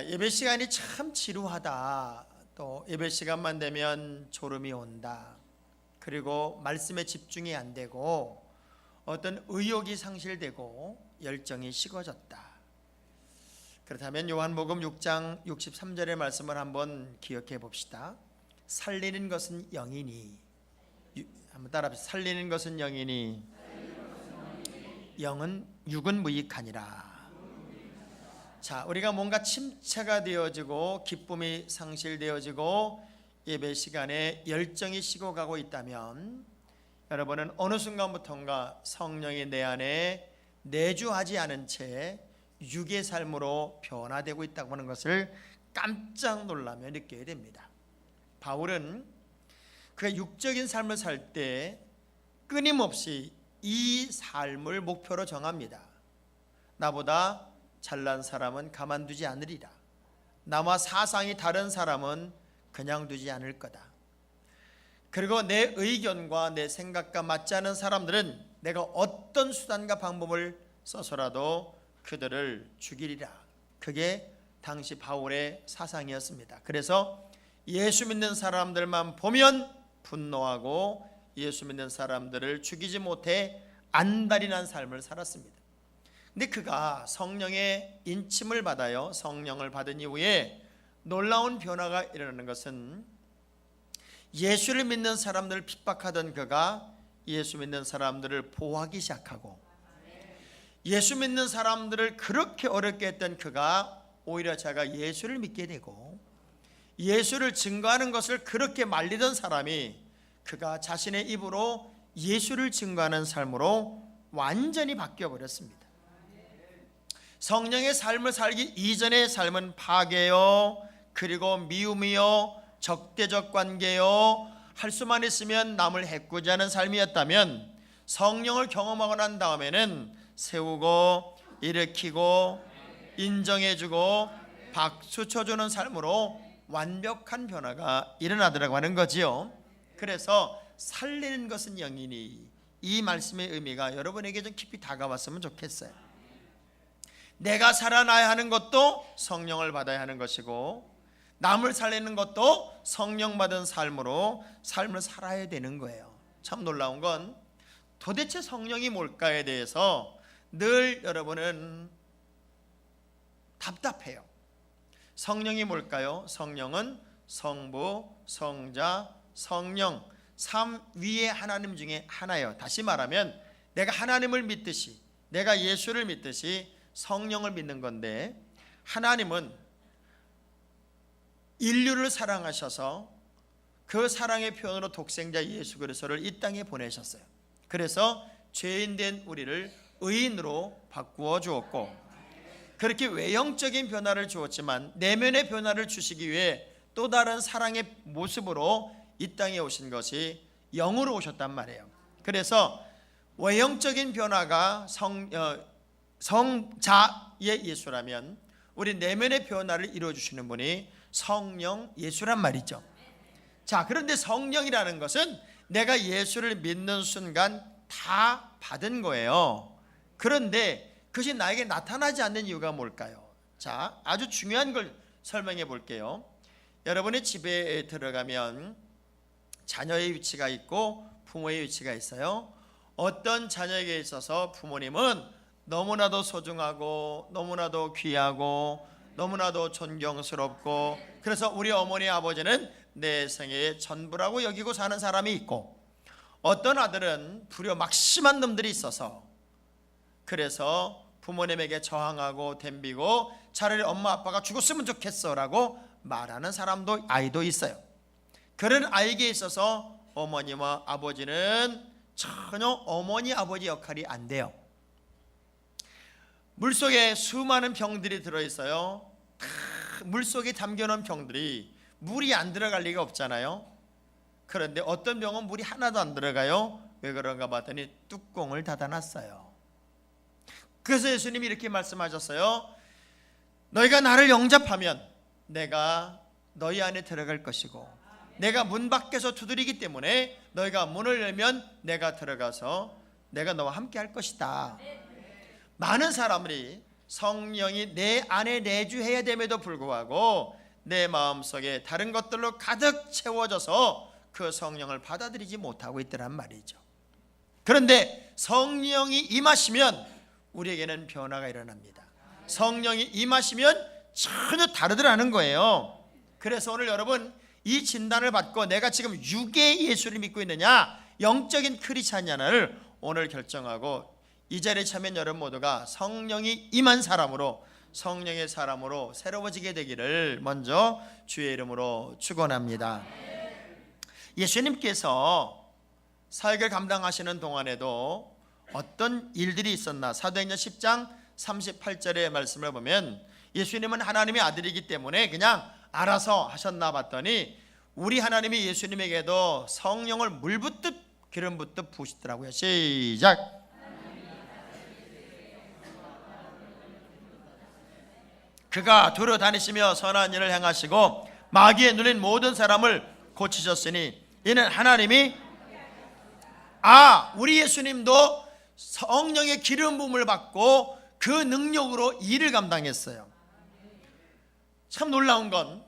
예배 시간이 참 지루하다. 또 예배 시간만 되면 졸음이 온다. 그리고 말씀에 집중이 안 되고 어떤 의욕이 상실되고 열정이 식어졌다. 그렇다면 요한복음 6장 63절의 말씀을 한번 기억해 봅시다. 살리는 것은 영이니, 한번 따라합시다. 살리는 것은 영이니 영은 육은 무익하니라. 자, 우리가 뭔가 침체가 되어지고 기쁨이 상실되어지고 예배 시간에 열정이 식어가고 있다면 여러분은 어느 순간부터인가 성령이 내 안에 내주하지 않은 채 육의 삶으로 변화되고 있다고 하는 것을 깜짝 놀라며 느껴야 됩니다. 바울은 그가 육적인 삶을 살 때 끊임없이 이 삶을 목표로 정합니다. 나보다 잘난 사람은 가만두지 않으리라. 나와 사상이 다른 사람은 그냥 두지 않을 거다. 그리고 내 의견과 내 생각과 맞지 않은 사람들은 내가 어떤 수단과 방법을 써서라도 그들을 죽이리라. 그게 당시 바울의 사상이었습니다. 그래서 예수 믿는 사람들만 보면 분노하고 예수 믿는 사람들을 죽이지 못해 안달이 난 삶을 살았습니다. 근데 그가 성령의 인침을 받아요. 성령을 받은 이후에 놀라운 변화가 일어나는 것은 예수를 믿는 사람들을 핍박하던 그가 예수 믿는 사람들을 보호하기 시작하고, 예수 믿는 사람들을 그렇게 어렵게 했던 그가 오히려 자가 예수를 믿게 되고, 예수를 증거하는 것을 그렇게 말리던 사람이 그가 자신의 입으로 예수를 증거하는 삶으로 완전히 바뀌어 버렸습니다. 성령의 삶을 살기 이전의 삶은 파괴요, 그리고 미움이요, 적대적 관계요, 할 수만 있으면 남을 해코지하는 삶이었다면 성령을 경험하고 난 다음에는 세우고 일으키고 인정해주고 박수 쳐주는 삶으로 완벽한 변화가 일어나더라고 하는 거지요. 그래서 살리는 것은 영이니, 이 말씀의 의미가 여러분에게 좀 깊이 다가왔으면 좋겠어요. 내가 살아나야 하는 것도 성령을 받아야 하는 것이고, 남을 살리는 것도 성령 받은 삶으로 삶을 살아야 되는 거예요. 참 놀라운 건 도대체 성령이 뭘까에 대해서 늘 여러분은 답답해요. 성령이 뭘까요? 성령은 성부, 성자, 성령, 삼위의 하나님 중에 하나예요. 다시 말하면 내가 하나님을 믿듯이, 내가 예수를 믿듯이 성령을 믿는 건데, 하나님은 인류를 사랑하셔서 그 사랑의 표현으로 독생자 예수 그리스도를 이 땅에 보내셨어요. 그래서 죄인된 우리를 의인으로 바꾸어 주었고, 그렇게 외형적인 변화를 주었지만 내면의 변화를 주시기 위해 또 다른 사랑의 모습으로 이 땅에 오신 것이 영으로 오셨단 말이에요. 그래서 외형적인 변화가 성자의 예수라면 우리 내면의 변화를 이루어주시는 분이 성령 예수란 말이죠. 자, 그런데 성령이라는 것은 내가 예수를 믿는 순간 다 받은 거예요. 그런데 그것이 나에게 나타나지 않는 이유가 뭘까요? 자, 아주 중요한 걸 설명해 볼게요. 여러분의 집에 들어가면 자녀의 위치가 있고 부모의 위치가 있어요. 어떤 자녀에게 있어서 부모님은 너무나도 소중하고 너무나도 귀하고 너무나도 존경스럽고, 그래서 우리 어머니 아버지는 내 생애의 전부라고 여기고 사는 사람이 있고, 어떤 아들은 불효 막심한 놈들이 있어서 그래서 부모님에게 저항하고 덤비고 차라리 엄마 아빠가 죽었으면 좋겠어 라고 말하는 사람도, 아이도 있어요. 그런 아이에게 있어서 어머니와 아버지는 전혀 어머니 아버지 역할이 안 돼요. 물속에 수많은 병들이 들어있어요. 물속에 담겨놓은 병들이 물이 안 들어갈 리가 없잖아요. 그런데 어떤 병은 물이 하나도 안 들어가요. 왜 그런가 봤더니 뚜껑을 닫아놨어요. 그래서 예수님이 이렇게 말씀하셨어요. 너희가 나를 영접하면 내가 너희 안에 들어갈 것이고, 내가 문 밖에서 두드리기 때문에 너희가 문을 열면 내가 들어가서 내가 너와 함께 할 것이다. 많은 사람들이 성령이 내 안에 내주해야 됨에도 불구하고 내 마음속에 다른 것들로 가득 채워져서 그 성령을 받아들이지 못하고 있더란 말이죠. 그런데 성령이 임하시면 우리에게는 변화가 일어납니다. 성령이 임하시면 전혀 다르더라는 거예요. 그래서 오늘 여러분 이 진단을 받고 내가 지금 육의 예수를 믿고 있느냐 영적인 크리스찬이냐를 오늘 결정하고 이 자리에 참여한 여러분 모두가 성령이 임한 사람으로, 성령의 사람으로 새로워지게 되기를 먼저 주의 이름으로 축원합니다. 예수님께서 사역을 감당하시는 동안에도 어떤 일들이 있었나? 사도행전 10장 38절의 말씀을 보면 예수님은 하나님의 아들이기 때문에 그냥 알아서 하셨나 봤더니 우리 하나님이 예수님에게도 성령을 물 붓듯 기름 붓듯 부으시더라고요. 시작. 그가 두루 다니시며 선한 일을 행하시고 마귀에 눌린 모든 사람을 고치셨으니 이는 하나님이 우리 예수님도 성령의 기름 부음을 받고 그 능력으로 일을 감당했어요. 참 놀라운 건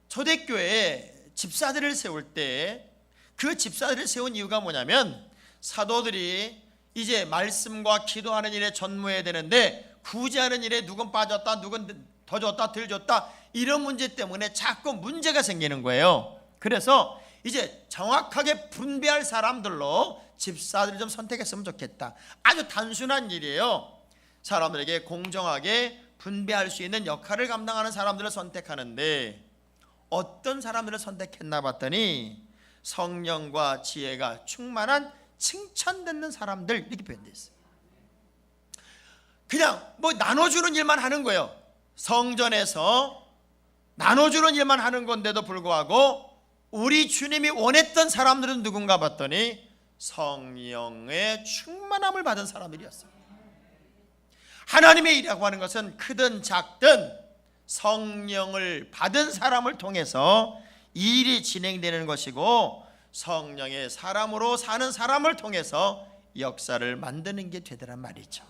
초대교회에 집사들을 세울 때 그 집사들을 세운 이유가 뭐냐면 사도들이 이제 말씀과 기도하는 일에 전무해야 되는데 구제하는 일에 누군 빠졌다, 누군 더 줬다, 덜 줬다 이런 문제 때문에 자꾸 문제가 생기는 거예요. 그래서 이제 정확하게 분배할 사람들로 집사들을 좀 선택했으면 좋겠다. 아주 단순한 일이에요. 사람들에게 공정하게 분배할 수 있는 역할을 감당하는 사람들을 선택하는데 어떤 사람들을 선택했나 봤더니 성령과 지혜가 충만한 칭찬받는 사람들 이렇게 표현되어 있어요. 그냥 뭐 나눠주는 일만 하는 거예요. 성전에서 나눠주는 일만 하는 건데도 불구하고 우리 주님이 원했던 사람들은 누군가 봤더니 성령의 충만함을 받은 사람들이었어요. 하나님의 일이라고 하는 것은 크든 작든 성령을 받은 사람을 통해서 일이 진행되는 것이고 성령의 사람으로 사는 사람을 통해서 역사를 만드는 게 되더란 말이죠.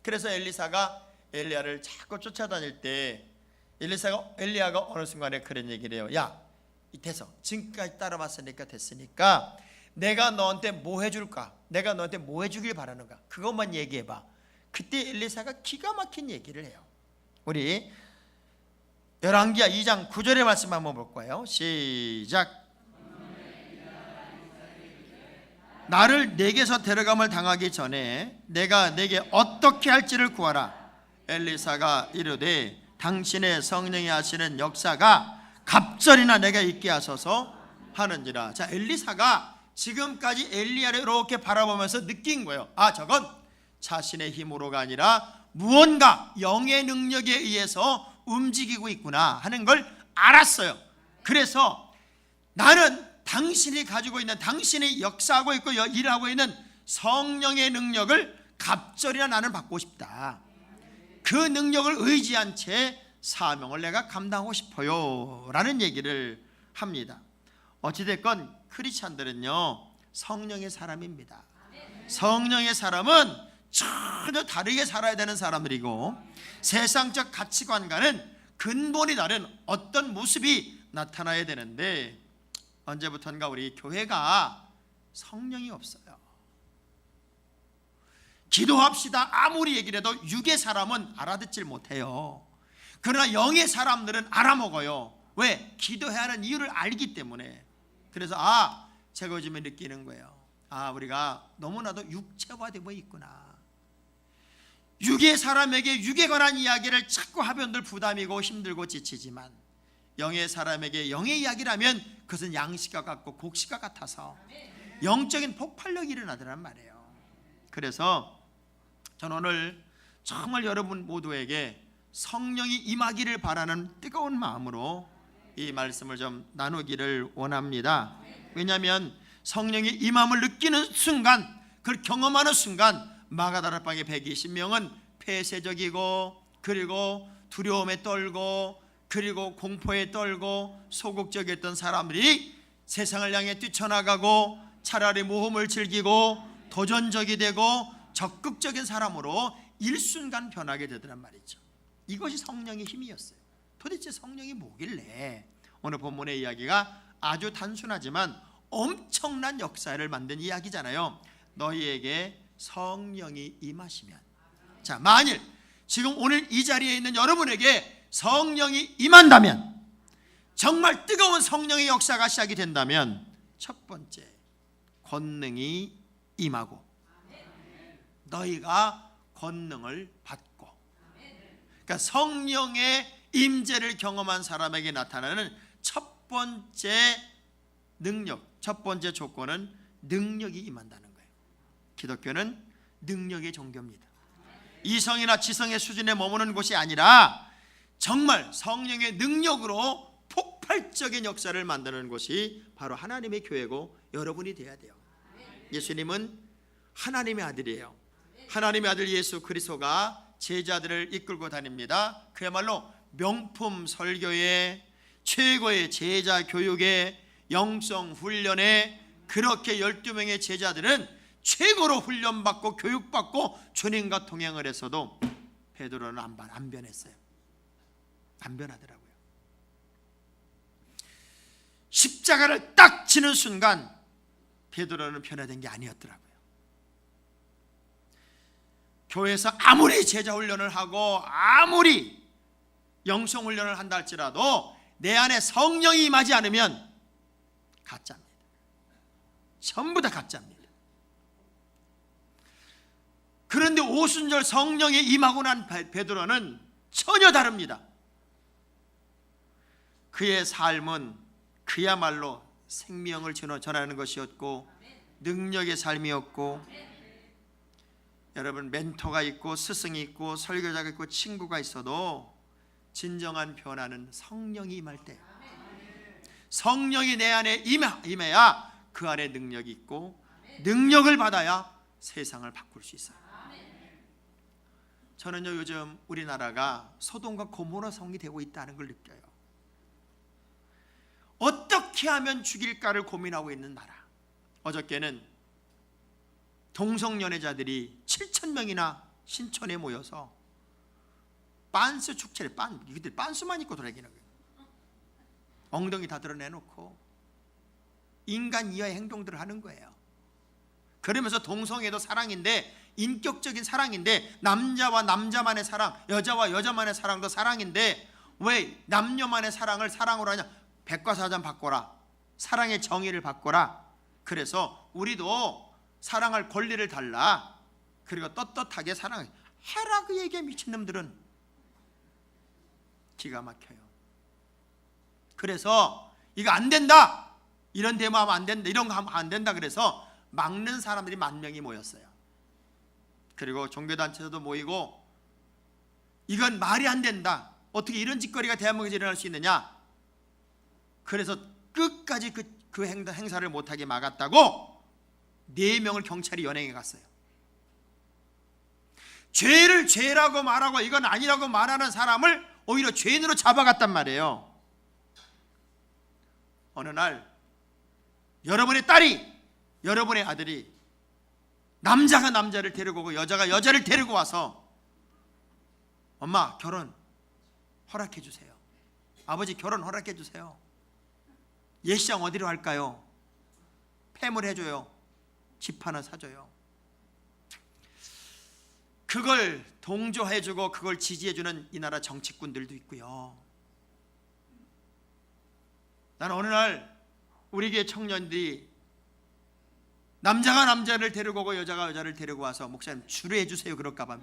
그래서 엘리사가 엘리야를 자꾸 쫓아다닐 때 엘리야가 어느 순간에 그런 얘기를 해요. 야, 됐어. 지금까지 따라왔으니까 됐으니까 내가 너한테 뭐 해줄까? 내가 너한테 뭐 해주길 바라는가? 그것만 얘기해봐. 그때 엘리사가 기가 막힌 얘기를 해요. 우리 열왕기하 2장 9절의 말씀 한번 볼 거예요. 시작. 나를 내게서 데려감을 당하기 전에 내가 내게 어떻게 할지를 구하라. 엘리사가 이르되 당신의 성령이 하시는 역사가 갑절이나 내게 있게 하소서 하는지라. 자, 엘리사가 지금까지 엘리야를 이렇게 바라보면서 느낀 거예요. 저건 자신의 힘으로가 아니라 무언가 영의 능력에 의해서 움직이고 있구나 하는 걸 알았어요. 그래서 나는 당신이 가지고 있는, 당신이 역사하고 있고 일하고 있는 성령의 능력을 갑절이나 나는 받고 싶다. 그 능력을 의지한 채 사명을 내가 감당하고 싶어요 라는 얘기를 합니다. 어찌됐건 크리스찬들은요 성령의 사람입니다. 성령의 사람은 전혀 다르게 살아야 되는 사람들이고 세상적 가치관과는 근본이 다른 어떤 모습이 나타나야 되는데 언제부턴가 우리 교회가 성령이 없어요. 기도합시다 아무리 얘기를 해도 육의 사람은 알아듣질 못해요. 그러나 영의 사람들은 알아먹어요. 왜? 기도해야 하는 이유를 알기 때문에. 그래서 제가 요즘에 느끼는 거예요. 우리가 너무나도 육체화되어 있구나. 육의 사람에게 육에 관한 이야기를 자꾸 하면 늘 부담이고 힘들고 지치지만 영의 사람에게 영의 이야기를 하면 그것은 양식과 같고 곡식과 같아서 영적인 폭발력이 일어나더란 말이에요. 그래서 저는 오늘 정말 여러분 모두에게 성령이 임하기를 바라는 뜨거운 마음으로 이 말씀을 좀 나누기를 원합니다. 왜냐하면 성령이 임함을 느끼는 순간, 그걸 경험하는 순간 마가다락방의 120명은 폐쇄적이고 그리고 두려움에 떨고 그리고 공포에 떨고 소극적이었던 사람들이 세상을 향해 뛰쳐나가고 차라리 모험을 즐기고 도전적이 되고 적극적인 사람으로 일순간 변하게 되더란 말이죠. 이것이 성령의 힘이었어요. 도대체 성령이 뭐길래 오늘 본문의 이야기가 아주 단순하지만 엄청난 역사를 만든 이야기잖아요. 너희에게 성령이 임하시면, 자, 만일 지금 오늘 이 자리에 있는 여러분에게 성령이 임한다면, 정말 뜨거운 성령의 역사가 시작이 된다면, 첫 번째, 권능이 임하고 너희가 권능을 받고, 그러니까 성령의 임재를 경험한 사람에게 나타나는 첫 번째 능력, 첫 번째 조건은 능력이 임한다는 거예요. 기독교는 능력의 종교입니다. 이성이나 지성의 수준에 머무는 곳이 아니라 정말 성령의 능력으로 폭발적인 역사를 만드는 곳이 바로 하나님의 교회고 여러분이 돼야 돼요. 예수님은 하나님의 아들이에요. 하나님의 아들 예수 그리스도가 제자들을 이끌고 다닙니다. 그야말로 명품 설교에, 최고의 제자 교육에, 영성 훈련에, 그렇게 12명의 제자들은 최고로 훈련받고 교육받고 주님과 동행을 했어도 베드로는 안 변했어요. 안 변하더라고요. 십자가를 딱 지는 순간 베드로는 변화된 게 아니었더라고요. 교회에서 아무리 제자 훈련을 하고 아무리 영성 훈련을 한다 할지라도 내 안에 성령이 임하지 않으면 가짜입니다. 전부 다 가짜입니다. 그런데 오순절 성령에 임하고 난 베드로는 전혀 다릅니다. 그의 삶은 그야말로 생명을 전하는 것이었고 능력의 삶이었고, 여러분, 멘토가 있고 스승이 있고 설교자가 있고 친구가 있어도 진정한 변화는 성령이 임할 때, 성령이 내 안에 임해야 그 안에 능력이 있고 능력을 받아야 세상을 바꿀 수 있어요. 저는요, 요즘 우리나라가 소돔과 고모라 성이 되고 있다는 걸 느껴요. 어떻게 하면 죽일까를 고민하고 있는 나라. 어저께는 동성연애자들이 7,000명이나 신촌에 모여서 빤스 축제를, 이들 빤스만 입고 돌아다니는 거예요. 엉덩이 다 드러내놓고 인간 이하의 행동들을 하는 거예요. 그러면서 동성애도 사랑인데, 인격적인 사랑인데, 남자와 남자만의 사랑, 여자와 여자만의 사랑도 사랑인데, 왜 남녀만의 사랑을 사랑으로 하냐? 백과사전 바꿔라, 사랑의 정의를 바꿔라. 그래서 우리도 사랑할 권리를 달라, 그리고 떳떳하게 사랑해 해라. 그 얘기에 미친놈들은 기가 막혀요. 그래서 이거 안 된다, 이런 데모하면 안 된다, 이런 거 하면 안 된다, 그래서 막는 사람들이 10,000명이 모였어요. 그리고 종교단체에서도 모이고, 이건 말이 안 된다, 어떻게 이런 짓거리가 대한민국에서 일어날 수 있느냐. 그래서 끝까지 그 행사를 못하게 막았다고 4명을 경찰이 연행해 갔어요. 죄를 죄라고 말하고 이건 아니라고 말하는 사람을 오히려 죄인으로 잡아갔단 말이에요. 어느 날 여러분의 딸이, 여러분의 아들이 남자가 남자를 데리고 오고 여자가 여자를 데리고 와서 엄마 결혼 허락해 주세요, 아버지 결혼 허락해 주세요, 예시장 어디로 할까요? 폐물 해줘요, 집 하나 사줘요. 그걸 동조해주고 그걸 지지해주는 이 나라 정치꾼들도 있고요. 나는 어느 날 우리 교회 청년들이 남자가 남자를 데리고 오고 여자가 여자를 데리고 와서 목사님 주례해 주세요 그럴까 봐.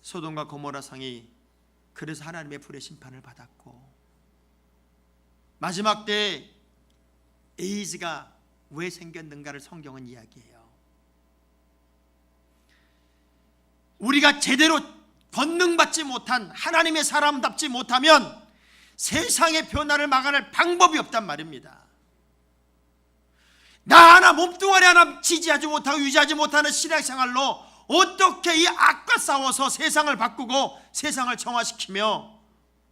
소돔과 고모라 성이 그래서 하나님의 불의 심판을 받았고, 마지막 때 에이즈가 왜 생겼는가를 성경은 이야기해요. 우리가 제대로 권능받지 못한 하나님의 사람답지 못하면 세상의 변화를 막아낼 방법이 없단 말입니다. 나 하나, 몸뚱아리 하나 지지하지 못하고 유지하지 못하는 신앙생활로 어떻게 이 악과 싸워서 세상을 바꾸고 세상을 정화시키며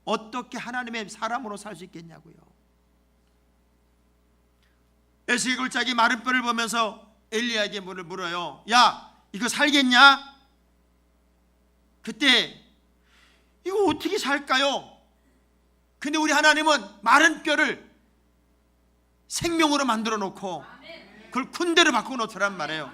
어떻게 하나님의 사람으로 살 수 있겠냐고요. 에스겔 골짜기 마른 뼈를 보면서 엘리야에게 물어요. 야, 이거 살겠냐? 그때 이거 어떻게 살까요? 근데 우리 하나님은 마른 뼈를 생명으로 만들어 놓고 그걸 군대로 바꿔 놓더란 말이에요.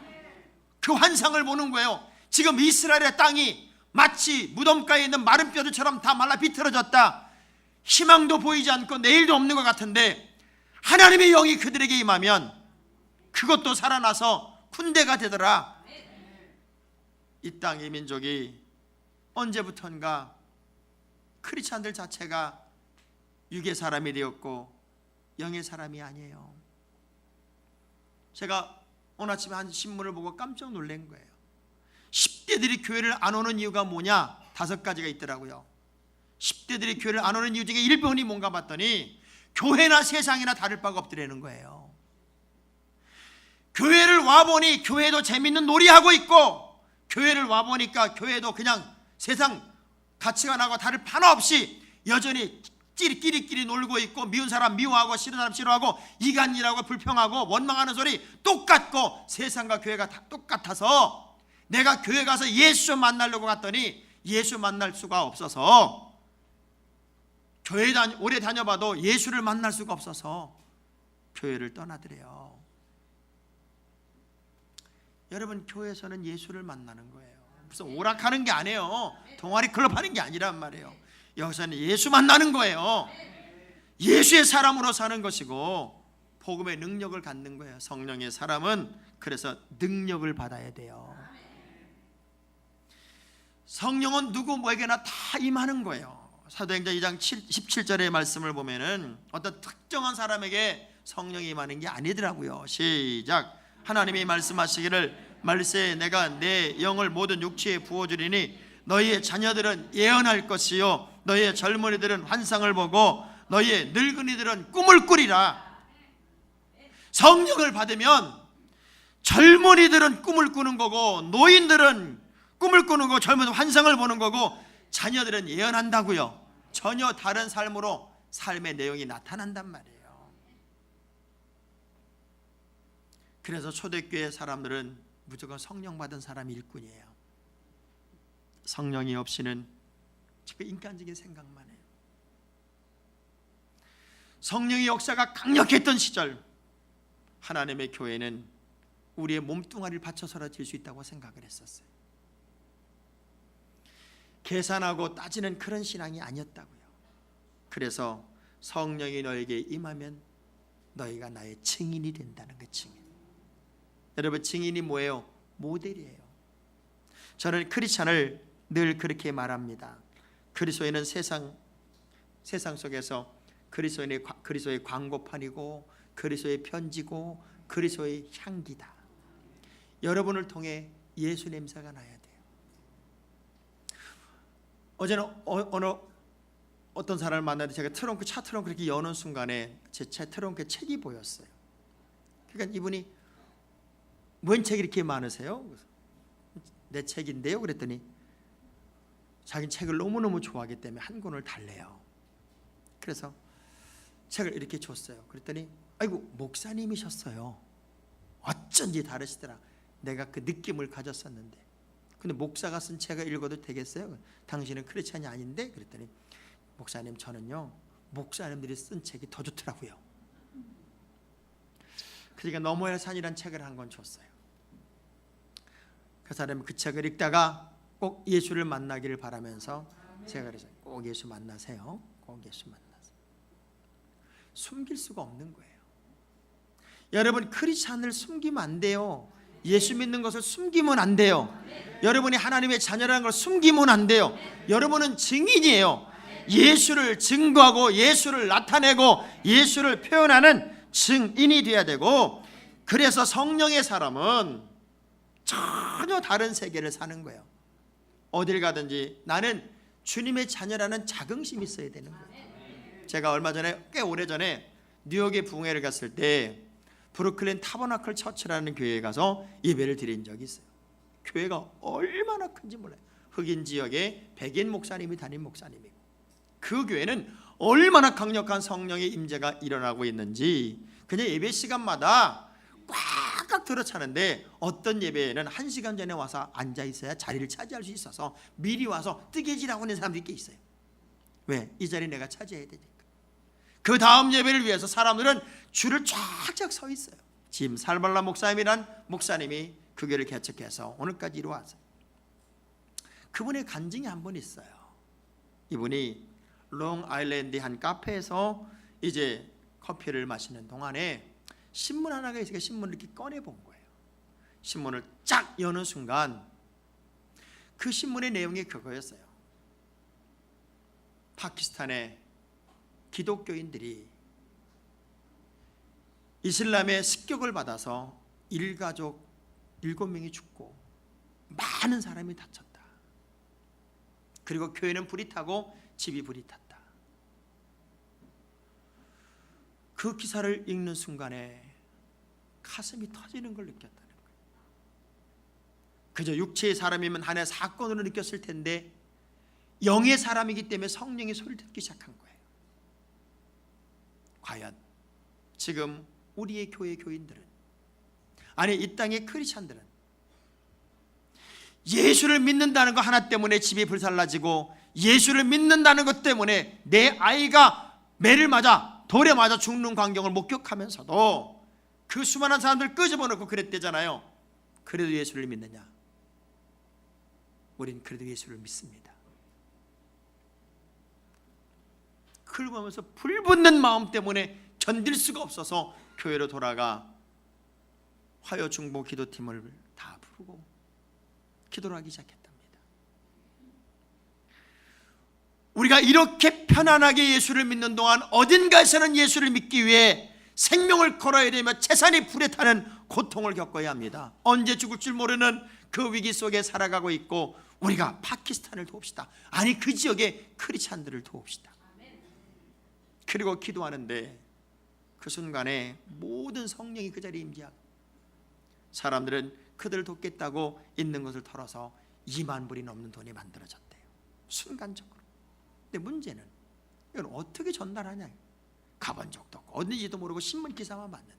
그 환상을 보는 거예요. 지금 이스라엘의 땅이 마치 무덤가에 있는 마른 뼈들처럼 다 말라 비틀어졌다. 희망도 보이지 않고 내일도 없는 것 같은데 하나님의 영이 그들에게 임하면 그것도 살아나서 군대가 되더라. 이 땅의 민족이 언제부턴가 크리스찬들 자체가 육의 사람이 되었고 영의 사람이 아니에요. 제가 오늘 아침에 한 신문을 보고 깜짝 놀란 거예요. 10대들이 교회를 안 오는 이유가 뭐냐? 5가지가 있더라고요. 10대들이 교회를 안 오는 이유 중에 1번이 뭔가 봤더니 교회나 세상이나 다를 바가 없더라는 거예요. 교회를 와보니 교회도 재밌는 놀이하고 있고, 교회를 와보니까 교회도 그냥 세상 가치관하고 다를 바나 없이 여전히 끼리끼리 놀고 있고, 미운 사람 미워하고 싫은 사람 싫어하고 이간일하고 불평하고 원망하는 소리 똑같고, 세상과 교회가 다 똑같아서 내가 교회 가서 예수 만나려고 갔더니 예수 만날 수가 없어서, 교회 오래 다녀봐도 예수를 만날 수가 없어서 교회를 떠나더래요. 여러분, 교회에서는 예수를 만나는 거예요. 무슨 오락하는 게 아니에요. 동아리 클럽 하는 게 아니란 말이에요. 여기서는 예수 만나는 거예요. 예수의 사람으로 사는 것이고 복음의 능력을 갖는 거예요. 성령의 사람은 그래서 능력을 받아야 돼요. 성령은 누구에게나 다 임하는 거예요. 사도행전 2장 17절의 말씀을 보면은 어떤 특정한 사람에게 성령이 임하는 게 아니더라고요. 시작. 하나님이 말씀하시기를 말세 내가 내 영을 모든 육체에 부어주리니 너희의 자녀들은 예언할 것이요 너희의 젊은이들은 환상을 보고 너희의 늙은이들은 꿈을 꾸리라. 성령을 받으면 젊은이들은 꿈을 꾸는 거고, 노인들은 꿈을 꾸는 거고, 젊은 환상을 보는 거고, 자녀들은 예언한다고요. 전혀 다른 삶으로 삶의 내용이 나타난단 말이에요. 그래서 초대교회 사람들은 무조건 성령 받은 사람이 일꾼이에요. 성령이 없이는 지금 인간적인 생각만 해요. 성령의 역사가 강력했던 시절, 하나님의 교회는 우리의 몸뚱아리를 받쳐서라 질 수 있다고 생각을 했었어요. 계산하고 따지는 그런 신앙이 아니었다고요. 그래서 성령이 너에게 임하면 너희가 나의 증인이 된다는 그 증인. 여러분, 증인이 뭐예요? 모델이에요. 저는 크리스찬을 늘 그렇게 말합니다. 그리스도인은 세상 속에서 그리스도의 광고판이고, 그리스도의 편지고, 그리스도의 향기다. 여러분을 통해 예수 냄새가 나야 돼요. 어제는 어떤 사람을 만났는데 제가 차 트렁크 이렇게 여는 순간에 제 차 트렁크에 책이 보였어요. 그러니까 이분이 뭔 책이 이렇게 많으세요? 내 책인데요. 그랬더니 자기는 책을 너무너무 좋아하기 때문에 한 권을 달래요. 그래서 책을 이렇게 줬어요. 그랬더니 아이고, 목사님이셨어요. 어쩐지 다르시더라. 내가 그 느낌을 가졌었는데. 근데 목사가 쓴 책을 읽어도 되겠어요? 당신은 크리스찬이 아닌데? 그랬더니 목사님, 저는요 목사님들이 쓴 책이 더 좋더라고요. 그러니까 너머의 산이라는 책을 한 권 줬어요. 그 사람이 그 책을 읽다가 꼭 예수를 만나기를 바라면서 제가 그래서 꼭 예수 만나세요. 꼭 예수 만나세요. 숨길 수가 없는 거예요. 여러분, 크리스찬을 숨기면 안 돼요. 예수 믿는 것을 숨기면 안 돼요. 여러분이 하나님의 자녀라는 걸 숨기면 안 돼요. 여러분은 증인이에요. 예수를 증거하고 예수를 나타내고 예수를 표현하는 증인이 되어야 되고, 그래서 성령의 사람은 전혀 다른 세계를 사는 거예요. 어딜 가든지 나는 주님의 자녀라는 자긍심이 있어야 되는 거예요. 제가 얼마 전에, 꽤 오래전에 뉴욕에 부흥회를 갔을 때 브루클린 타버나클 처치라는 교회에 가서 예배를 드린 적이 있어요. 교회가 얼마나 큰지 몰라요. 흑인 지역에 백인 목사님이 담임 목사님이고, 그 교회는 얼마나 강력한 성령의 임재가 일어나고 있는지 그냥 예배 시간마다 꽉꽉 들어차는데 어떤 예배에는 1시간 전에 와서 앉아 있어야 자리를 차지할 수 있어서 미리 와서 뜨개질하고 있는 사람들이 꽤 있어요. 왜? 이 자리 내가 차지해야 되니까. 그 다음 예배를 위해서 사람들은 줄을 쫙쫙 서 있어요. 짐 살발라 목사님이란 목사님이 그 교회를 개척해서 오늘까지 이루어왔어요. 그분의 간증이 한 번 있어요. 이분이 롱 아일랜드의 한 카페에서 이제 커피를 마시는 동안에 신문 하나가 있으니까 신문을 이렇게 꺼내 본 거예요. 신문을 쫙 여는 순간 그 신문의 내용이 그거였어요. 파키스탄의 기독교인들이 이슬람의 습격을 받아서 일가족 7명이 죽고 많은 사람이 다쳤다. 그리고 교회는 불이 타고 집이 불이 탔다. 그 기사를 읽는 순간에 가슴이 터지는 걸 느꼈다는 거예요. 그저 육체의 사람이면 하나의 사건으로 느꼈을 텐데 영의 사람이기 때문에 성령의 소리를 듣기 시작한 거예요. 과연 지금 우리의 교회 교인들은, 아니 이 땅의 크리스찬들은 예수를 믿는다는 거 하나 때문에 집이 불살라지고 예수를 믿는다는 것 때문에 내 아이가 매를 맞아 돌에 맞아 죽는 광경을 목격하면서도 그 수많은 사람들 끄집어놓고 그랬대잖아요. 그래도 예수를 믿느냐? 우린 그래도 예수를 믿습니다. 그걸 보면서 불붙는 마음 때문에 견딜 수가 없어서 교회로 돌아가 화요 중보 기도팀을 다 부르고 기도를 하기 시작했답니다. 우리가 이렇게 편안하게 예수를 믿는 동안 어딘가에서는 예수를 믿기 위해 생명을 걸어야 되며 재산이 불에 타는 고통을 겪어야 합니다. 언제 죽을 줄 모르는 그 위기 속에 살아가고 있고 우리가 파키스탄을 도웁시다. 아니 그 지역의 크리스찬들을 도웁시다. 그리고 기도하는데 그 순간에 모든 성령이 그 자리에 임재하고 사람들은 그들을 돕겠다고 있는 것을 털어서 2만 불이 넘는 돈이 만들어졌대요. 순간적으로. 근데 문제는 이걸 어떻게 전달하냐. 가본 적도 없고 어딘지도 모르고 신문 기사만 봤는데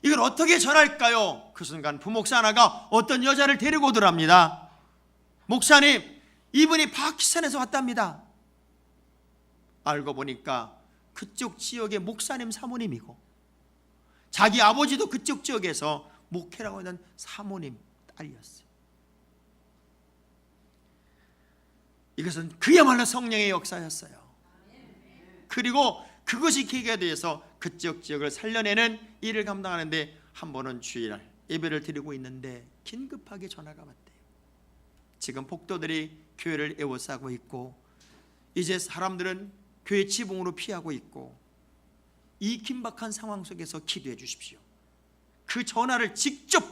이걸 어떻게 전할까요? 그 순간 부목사 하나가 어떤 여자를 데리고 오더랍니다. 목사님, 이분이 파키스탄에서 왔답니다. 알고 보니까 그쪽 지역의 목사님 사모님이고 자기 아버지도 그쪽 지역에서 목회라고 하는 사모님 딸이었어요. 이것은 그야말로 성령의 역사였어요. 그리고 그것이 계기가 돼서 그쪽 지역을 살려내는 일을 감당하는데 한 번은 주일날 예배를 드리고 있는데 긴급하게 전화가 왔대요. 지금 폭도들이 교회를 에워싸고 있고 이제 사람들은 교회 지붕으로 피하고 있고 이 긴박한 상황 속에서 기도해 주십시오. 그 전화를 직접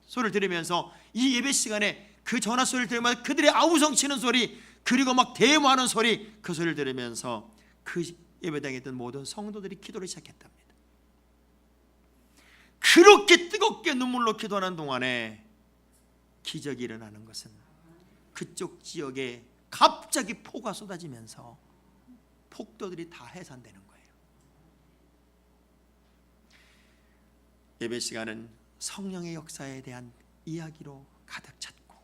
소리를 들으면서 이 예배 시간에 그 전화 소리를 들으면서 그들의 아우성치는 소리 그리고 막 대모하는 소리 그 소리를 들으면서 그 예배당에 있던 모든 성도들이 기도를 시작했답니다. 그렇게 뜨겁게 눈물로 기도하는 동안에 기적이 일어나는 것은 그쪽 지역에 갑자기 폭우가 쏟아지면서 폭도들이 다 해산되는 거예요. 예배 시간은 성령의 역사에 대한 이야기로 가득 찼고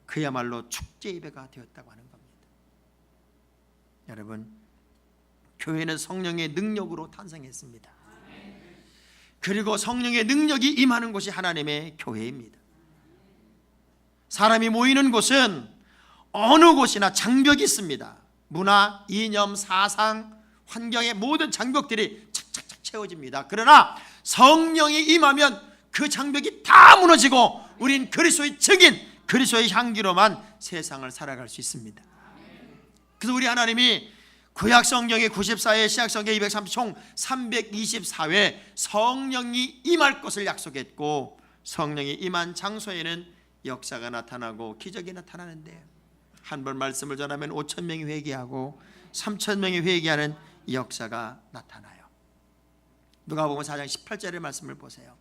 그야말로 축제 예배가 되었다고 하는 겁니다. 여러분, 교회는 성령의 능력으로 탄생했습니다. 그리고 성령의 능력이 임하는 곳이 하나님의 교회입니다. 사람이 모이는 곳은 어느 곳이나 장벽이 있습니다. 문화, 이념, 사상, 환경의 모든 장벽들이 착착착 채워집니다. 그러나 성령이 임하면 그 장벽이 다 무너지고 우린 그리스도의 증인, 그리스도의 향기로만 세상을 살아갈 수 있습니다. 그래서 우리 하나님이 구약성경의 94회, 신약성경 230, 총 324회 성령이 임할 것을 약속했고 성령이 임한 장소에는 역사가 나타나고 기적이 나타나는데 한 번 말씀을 전하면 5,000명이 회개하고 3,000명이 회개하는 역사가 나타나요. 누가복음 4장 18절의 말씀을 보세요.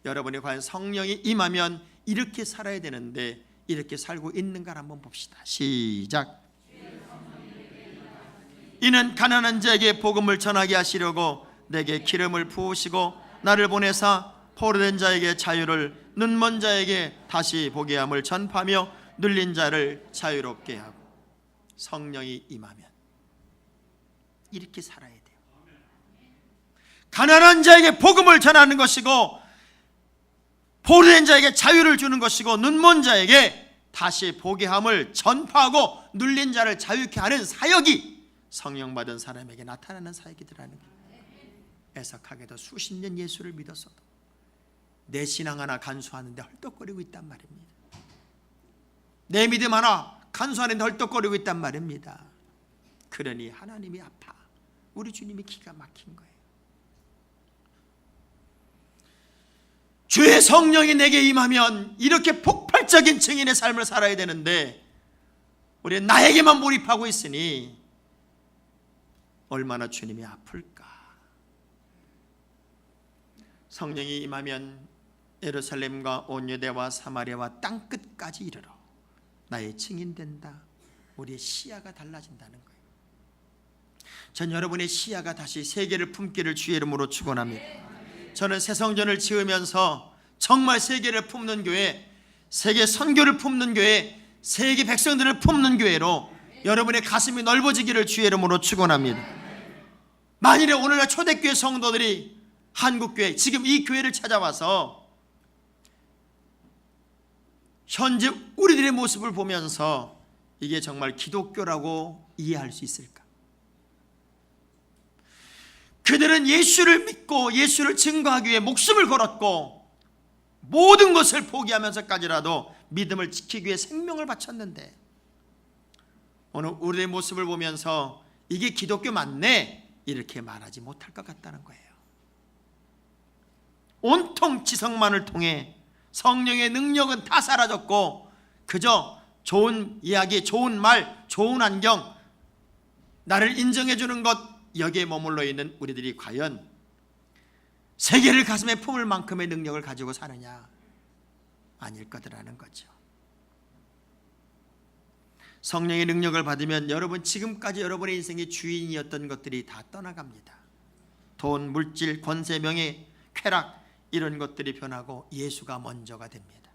여러분이 과연 성령이 임하면 이렇게 살아야 되는데 이렇게 살고 있는가 한번 봅시다. 시작. 이는 가난한 자에게 복음을 전하게 하시려고 내게 기름을 부으시고 나를 보내사 포로된 자에게 자유를, 눈먼 자에게 다시 보게 함을 전파하며 눌린 자를 자유롭게 하고. 성령이 임하면 이렇게 살아야 돼요. 가난한 자에게 복음을 전하는 것이고, 포로된 자에게 자유를 주는 것이고, 눈먼 자에게 다시 보게 함을 전파하고 눌린 자를 자유케 하는 사역이 성령 받은 사람에게 나타나는 사역이더라는 거예요. 애석하게도 수십 년 예수를 믿었어도 내 신앙 하나 간수하는데 헐떡거리고 있단 말입니다. 내 믿음 하나 간수하는데 헐떡거리고 있단 말입니다. 그러니 하나님이 아파. 우리 주님이 기가 막힌 거예요. 주의 성령이 내게 임하면 이렇게 폭발적인 증인의 삶을 살아야 되는데, 우리는 나에게만 몰입하고 있으니 얼마나 주님이 아플까. 성령이 임하면 예루살렘과 온 유대와 사마리아와 땅끝까지 이르러 나의 증인된다. 우리의 시야가 달라진다는 거예요. 전 여러분의 시야가 다시 세계를 품기를 주의 이름으로 축원합니다. 저는 새 성전을 지으면서 정말 세계를 품는 교회, 세계 선교를 품는 교회, 세계 백성들을 품는 교회로 여러분의 가슴이 넓어지기를 주의 이름으로 축원합니다. 만일에 오늘날 초대교회 성도들이 한국교회, 지금 이 교회를 찾아와서 현재 우리들의 모습을 보면서 이게 정말 기독교라고 이해할 수 있을까? 그들은 예수를 믿고 예수를 증거하기 위해 목숨을 걸었고 모든 것을 포기하면서까지라도 믿음을 지키기 위해 생명을 바쳤는데, 오늘 우리의 모습을 보면서 이게 기독교 맞네 이렇게 말하지 못할 것 같다는 거예요. 온통 지성만을 통해 성령의 능력은 다 사라졌고 그저 좋은 이야기, 좋은 말, 좋은 환경, 나를 인정해 주는 것, 여기에 머물러 있는 우리들이 과연 세계를 가슴에 품을 만큼의 능력을 가지고 사느냐? 아닐 거라는 거죠. 성령의 능력을 받으면 여러분, 지금까지 여러분의 인생의 주인이었던 것들이 다 떠나갑니다. 돈, 물질, 권세, 명예, 쾌락, 이런 것들이 변하고 예수가 먼저가 됩니다.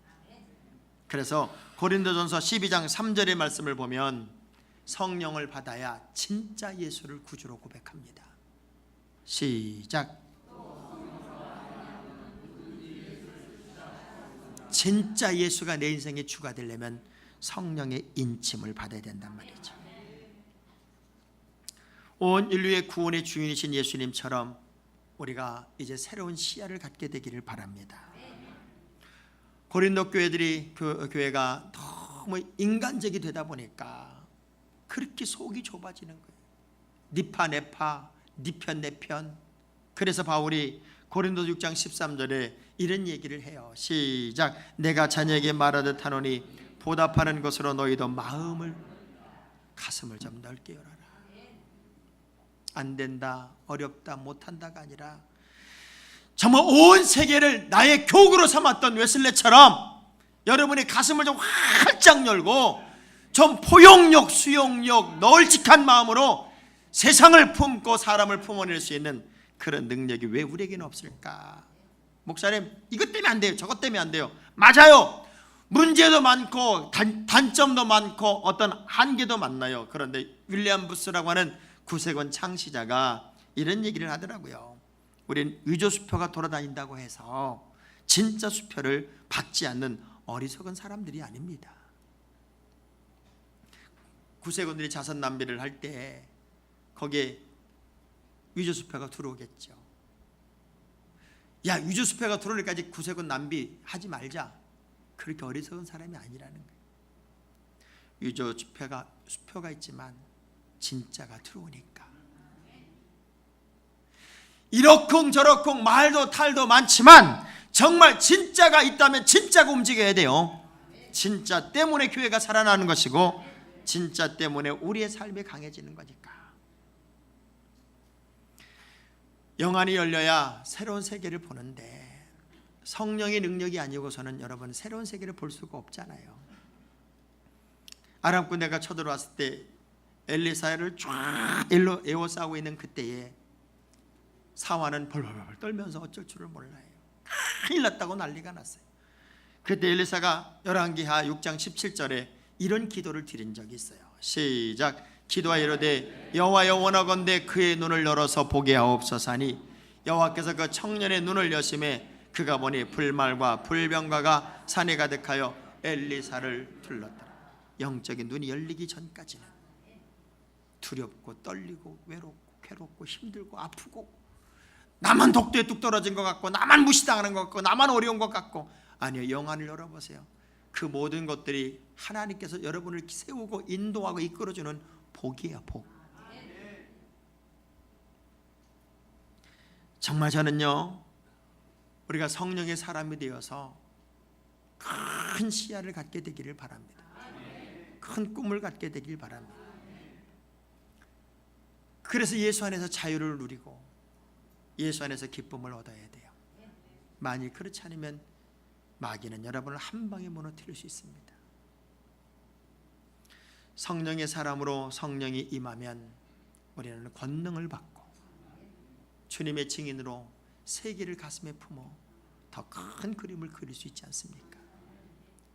그래서 고린도전서 12장 3절의 말씀을 보면 성령을 받아야 진짜 예수를 구주로 고백합니다. 시작. 진짜 예수가 내 인생의 주가 되려면 성령의 인침을 받아야 된단 말이죠. 온 인류의 구원의 주인이신 예수님처럼 우리가 이제 새로운 시야를 갖게 되기를 바랍니다. 고린도 교회들이, 그 교회가 너무 인간적이 되다 보니까 그렇게 속이 좁아지는 거예요. 니파 내파, 니편 내편. 그래서 바울이 고린도 6장 13절에 이런 얘기를 해요. 시작. 내가 자녀에게 말하듯 하노니 보답하는 것으로 너희도 마음을, 가슴을 좀 넓게 열어라. 안 된다, 어렵다, 못한다가 아니라 정말 온 세계를 나의 교구로 삼았던 웨슬레처럼 여러분의 가슴을 좀 활짝 열고 좀 포용력, 수용력, 널찍한 마음으로 세상을 품고 사람을 품어낼 수 있는 그런 능력이 왜 우리에게는 없을까? 목사님, 이것 때문에 안 돼요, 저것 때문에 안 돼요. 맞아요. 문제도 많고 단점도 많고 어떤 한계도 많나요. 그런데 윌리엄 부스라고 하는 구세권 창시자가 이런 얘기를 하더라고요. 우린 위조 수표가 돌아다닌다고 해서 진짜 수표를 받지 않는 어리석은 사람들이 아닙니다. 구세군들이 자선 낭비를 할 때 거기에 위조 수표가 들어오겠죠. 야, 위조 수표가 들어오니까지 구세군 낭비하지 말자. 그렇게 어리석은 사람이 아니라는 거예요. 위조 수표가 있지만 진짜가 들어오니까. 이러쿵저러쿵 말도 탈도 많지만 정말 진짜가 있다면 진짜가 움직여야 돼요. 진짜 때문에 교회가 살아나는 것이고 진짜 때문에 우리의 삶이 강해지는 거니까. 영안이 열려야 새로운 세계를 보는데 성령의 능력이 아니고서는 여러분 새로운 세계를 볼 수가 없잖아요. 아람 군대가 쳐들어왔을 때 엘리사를 쫙 에워싸고 있는 그때에 사환은 벌벌벌 떨면서 어쩔 줄을 몰라요. 큰일 났다고 난리가 났어요. 그때 엘리사가 열왕기하 6장 17절에 이런 기도를 드린 적이 있어요. 시작. 기도하여 이르되 여호와여 원하건대 그의 눈을 열어서 보게 하옵소서 하니 여호와께서 그 청년의 눈을 여심해 그가 보니 불말과 불병과가 산에 가득하여 엘리사를 둘렀더라. 영적인 눈이 열리기 전까지는 두렵고 떨리고 외롭고 괴롭고 힘들고 아프고 나만 독도에 뚝 떨어진 것 같고 나만 무시당하는 것 같고 나만 어려운 것 같고, 아니요, 영안을 열어보세요. 그 모든 것들이 하나님께서 여러분을 세우고 인도하고 이끌어주는 복이에요. 복. 정말 저는요, 우리가 성령의 사람이 되어서 큰 시야를 갖게 되기를 바랍니다. 큰 꿈을 갖게 되길 바랍니다. 그래서 예수 안에서 자유를 누리고 예수 안에서 기쁨을 얻어야 돼요. 만일 그렇지 않으면 마귀는 여러분을 한 방에 무너뜨릴 수 있습니다. 성령의 사람으로 성령이 임하면 우리는 권능을 받고 주님의 증인으로 세계를 가슴에 품어 더 큰 그림을 그릴 수 있지 않습니까?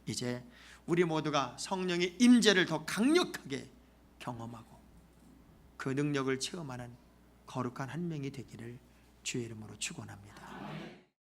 이제 우리 모두가 성령의 임재를 더 강력하게 경험하고 그 능력을 체험하는 거룩한 한 명이 되기를 주의 이름으로 축원합니다.